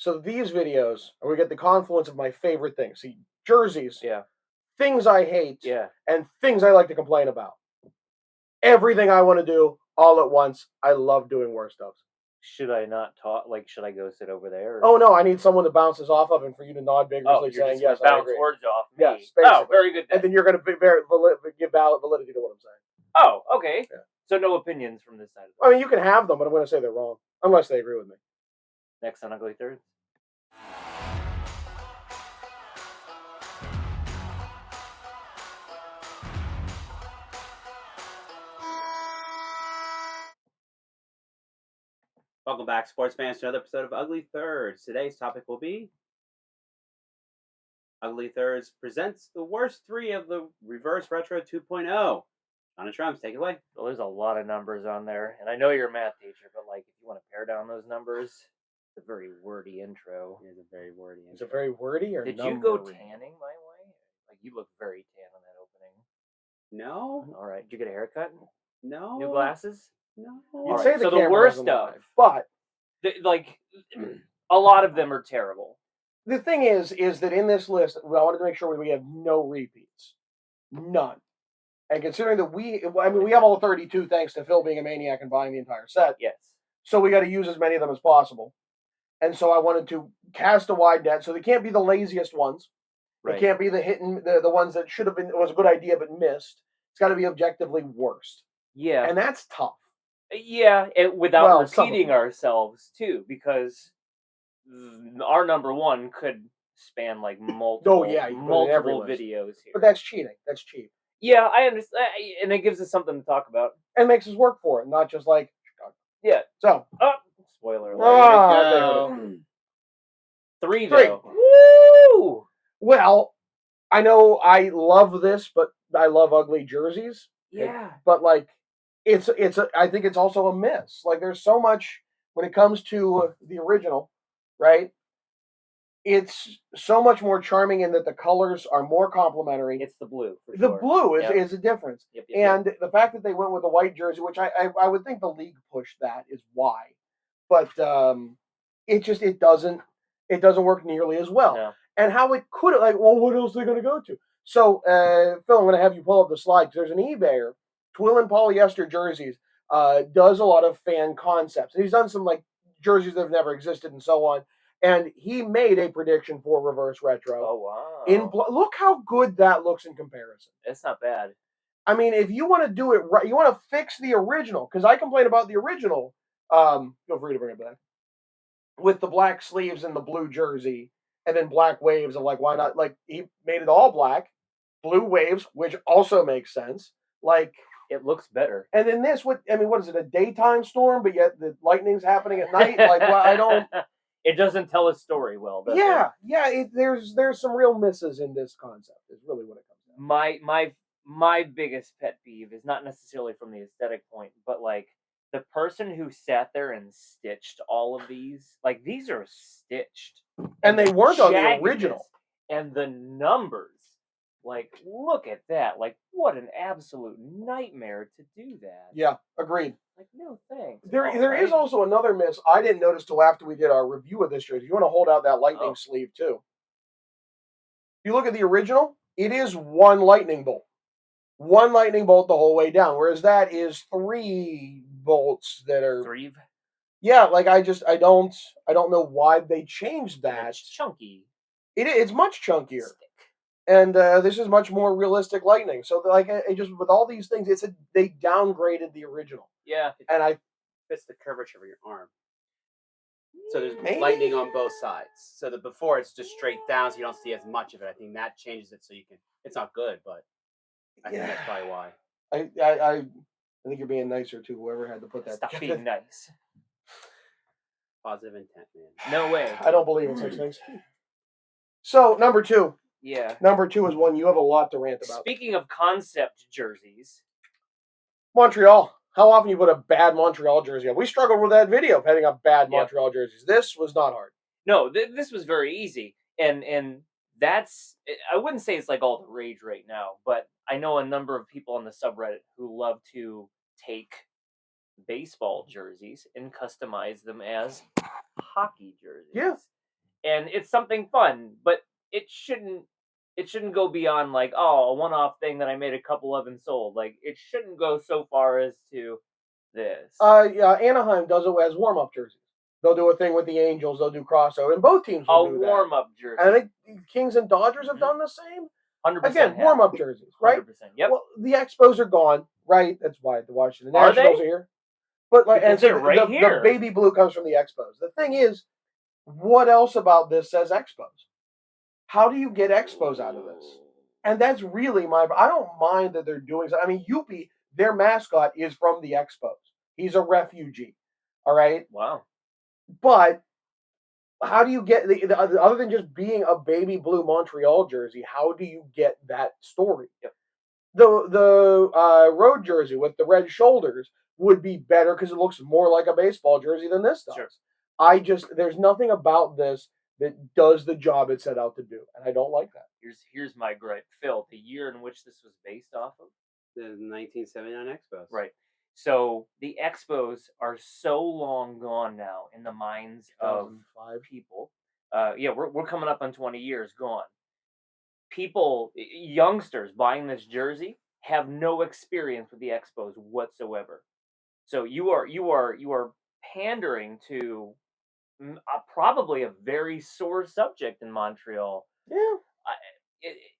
So these videos, we get the confluence of my favorite things. See, jerseys, Yeah. things I hate, Yeah. and things I like to complain about. Everything I want to do all at once. I love doing worse stuff. Should I not talk? Like, should I go sit over there? Oh no, I need someone to bounce this off of, and for you to nod vigorously, you're saying just gonna yes, I bounce agree. words off me. Yes, basically. Oh, very good. And then you're going to give validity to what I'm saying. Oh, okay. Yeah. So no opinions from this side of I mean, you can have them, but I'm going to say they're wrong, unless they agree with me. Next on Ugly Thirds. Welcome back, sports fans, to another episode of Ugly Thirds. Today's topic will be Ugly Thirds presents the worst three of the Reverse Retro 2.0. John and Trumps, take it away. Well, there's a lot of numbers on there, and I know you're a math teacher, but like, if you want to pare down those numbers, it's a very wordy intro. It is a very wordy intro. Is it very wordy or Did number you go reading? tanning my way? Like, you look very tan on that opening. No. All right. Did you get a haircut? No. New glasses? No. You'd All say right, the so the camera worst doesn't stuff, lie, but like, a lot of them are terrible. the thing is that in this list, I wanted to make sure we have no repeats, none. And considering that we have all 32 thanks to Phil being a maniac and buying the entire set. Yes. So we got to use as many of them as possible. And so I wanted to cast a wide net. So they can't be the laziest ones. Right. They can't be the ones that should have been, it was a good idea but missed. It's got to be objectively worst. Yeah. And that's tough. Yeah, without repeating ourselves, too, because our number one could span like multiple videos here. But that's cheating. That's cheap. Yeah, I understand, and it gives us something to talk about. And makes us work for it, not just like Chicago. Yeah. So. Spoiler alert. Three, though. Woo! Well, I know I love this, but I love ugly jerseys. Yeah. But like, I think it's also a miss. Like, there's so much when it comes to the original, right? It's so much more charming in that the colors are more complementary. It's the blue. For the sure. Blue is a difference. Yep, and the fact that they went with a white jersey, which I would think the league pushed that, is why. But it doesn't work nearly as well. No. And how it could, like, well, what else are they going to go to? So, Phil, I'm going to have you pull up the slide. There's an eBayer, Twilin polyester jerseys, does a lot of fan concepts. And he's done some like jerseys that have never existed and so on. And he made a prediction for Reverse Retro. Oh, wow. Look how good that looks in comparison. It's not bad. I mean, if you want to do it right, you want to fix the original, because I complain about the original. Feel free to bring it back. With the black sleeves and the blue jersey, and then black waves of like, why not? Like, he made it all black, blue waves, which also makes sense. Like, it looks better. And then this, what is it? A daytime storm, but yet the lightning's happening at night. Like, well, I don't. It doesn't tell a story well. Does it? There's some real misses in this concept. Is really what it comes down. My biggest pet peeve is not necessarily from the aesthetic point, but like the person who sat there and stitched all of these. Like, these are stitched, and they weren't on the original. And the numbers, like, look at that! Like, what an absolute nightmare to do that. Yeah, agreed. Like, no thanks. There is also another miss I didn't notice till after we did our review of this jersey. You want to hold out that lightning sleeve too. If you look at the original, it is one lightning bolt the whole way down, whereas that is 3 bolts that are 3. Yeah, like I don't know why they changed that. It's chunky. It's much chunkier. And this is much more realistic lightning. So, like, it just with all these things, they downgraded the original. Yeah, and I fits the curvature of your arm. So there's lightning on both sides. So that before it's just straight down, so you don't see as much of it. I think that changes it, so you can. It's not good, but I think that's probably why. I think you're being nicer to whoever had to put that. Stop being nice. Positive intent, man. No way. I don't believe in such things. So number 2. Yeah. Number 2 is one you have a lot to rant about. Speaking of concept jerseys, Montreal. How often you put a bad Montreal jersey up? We struggled with that video, putting up bad Montreal jerseys. This was not hard. No, this was very easy, and that's, I wouldn't say it's like all the rage right now, but I know a number of people on the subreddit who love to take baseball jerseys and customize them as hockey jerseys. Yeah. and it's something fun, but it shouldn't go beyond like, oh, a one-off thing that I made a couple of and sold. Like, it shouldn't go so far as to this. Yeah, Anaheim does it as warm-up jerseys. They'll do a thing with the Angels. They'll do crossover, and both teams will do that. A warm-up jersey. And I think Kings and Dodgers have done the same. 100%. Again, warm-up jerseys, right? 100%. Yep. Well, the Expos are gone, right? That's why the Washington Nationals are here. But like, and so the baby blue comes from the Expos. The thing is, what else about this says Expos? How do you get Expos out of this? And that's really I don't mind that they're doing so. I mean, Yuppie, their mascot is from the Expos. He's a refugee. All right? Wow. But how do you get other than just being a baby blue Montreal jersey? How do you get that story? Yep. The road jersey with the red shoulders would be better because it looks more like a baseball jersey than this does. Sure. There's nothing about this that does the job it set out to do, and I don't like that. Here's my gripe, Phil. The year in which this was based off of, the 1979 Expos. Right. So the Expos are so long gone now in the minds of people. Yeah, we're coming up on 20 years gone. People, youngsters buying this jersey have no experience with the Expos whatsoever. So you are pandering to probably a very sore subject in Montreal. Yeah.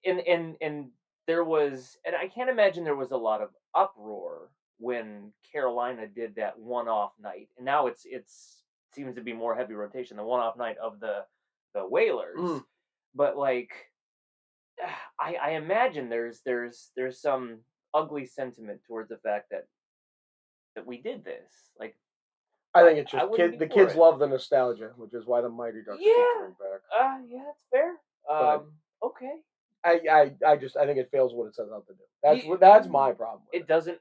And there was, and I can't imagine there was a lot of uproar when Carolina did that one-off night, and now it's seems to be more heavy rotation, the one-off night of the Whalers. But like, I imagine there's some ugly sentiment towards the fact that we did this. Like, I think it's just the kids love the nostalgia, which is why the Mighty Ducks keep coming back. Yeah, that's fair. Okay. I think it fails what it sets out to do. That's my problem. It doesn't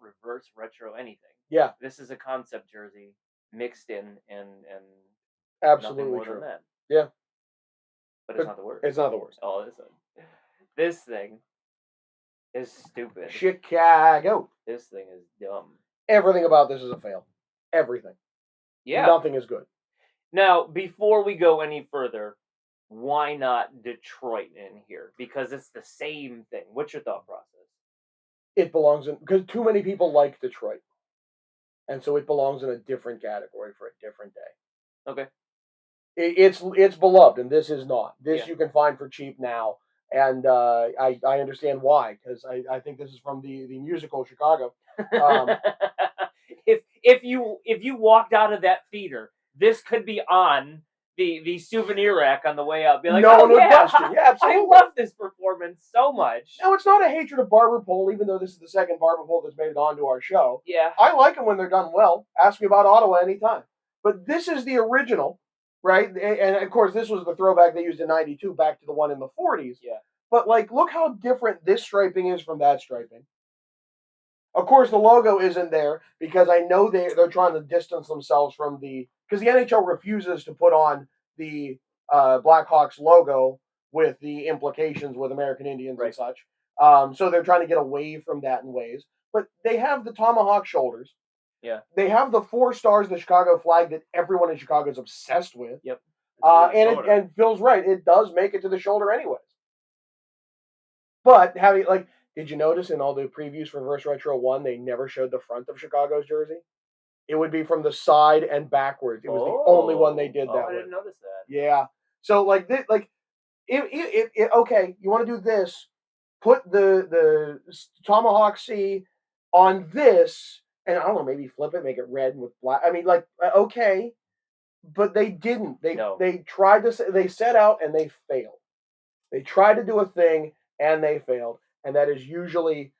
reverse retro anything. Yeah. This is a concept jersey mixed in and absolutely more true. Than that. Yeah. But it's not the worst. It's not the worst. Oh, this thing is stupid. Chicago. This thing is dumb. Everything about this is a fail. Everything. Yeah. Nothing is good. Now, before we go any further, why not Detroit in here? Because it's the same thing. What's your thought process? It belongs in, because too many people like Detroit. And so it belongs in a different category for a different day. Okay. It's beloved, and this is not. This you can find for cheap now. And I understand why, because I think this is from the musical Chicago. If you walked out of that theater, this could be on the souvenir rack on the way out. Be like, no question. Yeah, absolutely. I love this performance so much. No, it's not a hatred of barber pole, even though this is the second barber pole that's made it onto our show. Yeah. I like them when they're done well. Ask me about Ottawa anytime. But this is the original, right? And of course, this was the throwback they used in '92 back to the one in the '40s. Yeah. But like, look how different this striping is from that striping. Of course, the logo isn't there because I know they're trying to distance themselves from because the NHL refuses to put on the Blackhawks logo with the implications with American Indians and such. So they're trying to get away from that in ways. But they have the tomahawk shoulders. Yeah. They have the 4 stars, the Chicago flag that everyone in Chicago is obsessed with. Yep. And Phil's right. It does make it to the shoulder anyways. But did you notice in all the previews for Verse Retro 1, they never showed the front of Chicago's jersey? It would be from the side and backwards. It was the only one they did that I didn't notice that. Yeah. So okay, you want to do this, put the Tomahawk C on this, and I don't know, maybe flip it, make it red with black. I mean, okay, but they didn't. They tried to. They set out and they failed. They tried to do a thing and they failed, and that is usually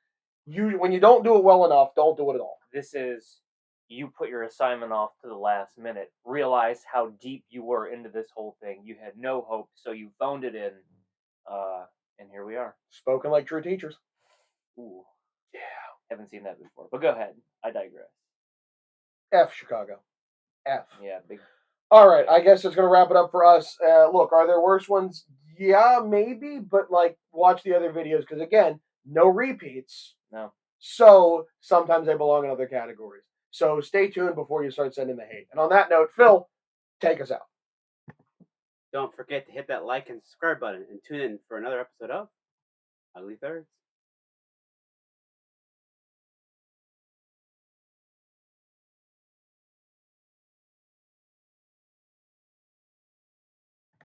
when you don't do it well enough, don't do it at all. This is you put your assignment off to the last minute, realize how deep you were into this whole thing. You had no hope, so you phoned it in, and here we are. Spoken like true teachers. Ooh. Yeah. Haven't seen that before, but go ahead. I digress. F Chicago. F. Yeah, big. All right, I guess it's going to wrap it up for us. Look, are there worse ones? Yeah, maybe, but watch the other videos because, again, no repeats. No. So sometimes they belong in other categories. So stay tuned before you start sending the hate. And on that note, Phil, take us out. Don't forget to hit that like and subscribe button and tune in for another episode of Ugly Thirds.